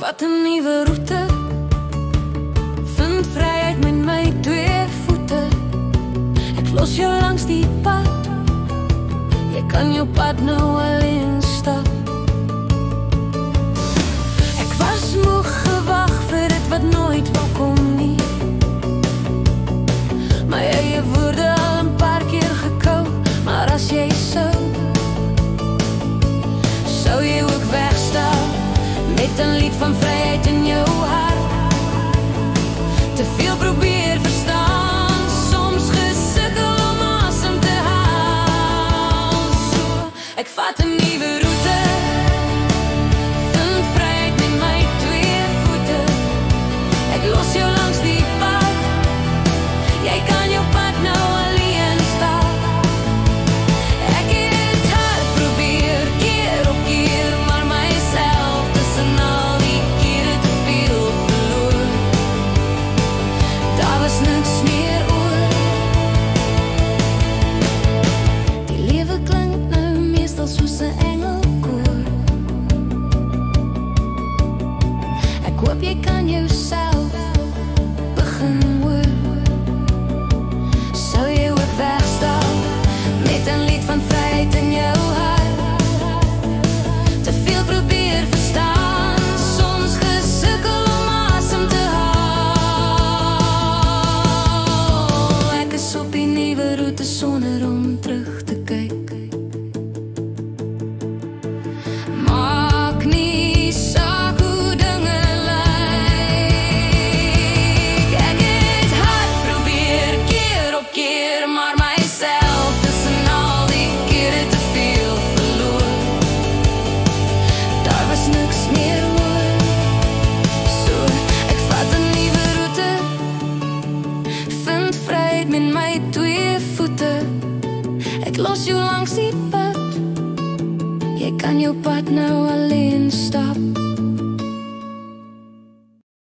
vat 'n nuwe roete, vind vryheid met my 2 voete. Ek los jou langs die pad, jy kan jou pad nou alleen stap. Ek was moeg gewag vir dit wat nooit wou kom nie. My eie woorde al 'n paar keer gekou, maar as jy sou jy ook wegstap met 'n lied van vryheid in jou hart. Te veel probeer verstaan, soms gesukkel om asem te haal. So, ek vat 'n nuwe roete, vind vryheid met my 2 voete. Ek los jou langs die pad, jy kan jou pad nou alleen stap. Ek het dit hard probeer, keer op keer, maar myself tussen al die kere te veel verloor. Daar was niks meer oor. Die lewe klink nou meestal soos 'n engelkoor. Ek hoop jy kan jouself begin hoor. Sou jy ook wegstap met 'n lied van vryheid in jou hart. Te veel probeer verstaan, soms gesukkel om asem te haal. Ek is op die nuwe roete sonder om terug te kyk. Maak nie saak hoe dinge lyk. Ek het hard probeer, keer op keer, maar myself tussen al die kere te veel verloor. Daar was niks meer oor. So, ek vat 'n nuwe roete, vind vryheid met my 2 voete. Ek los jou langs die pad, jy kan jou pad nou alleen stap.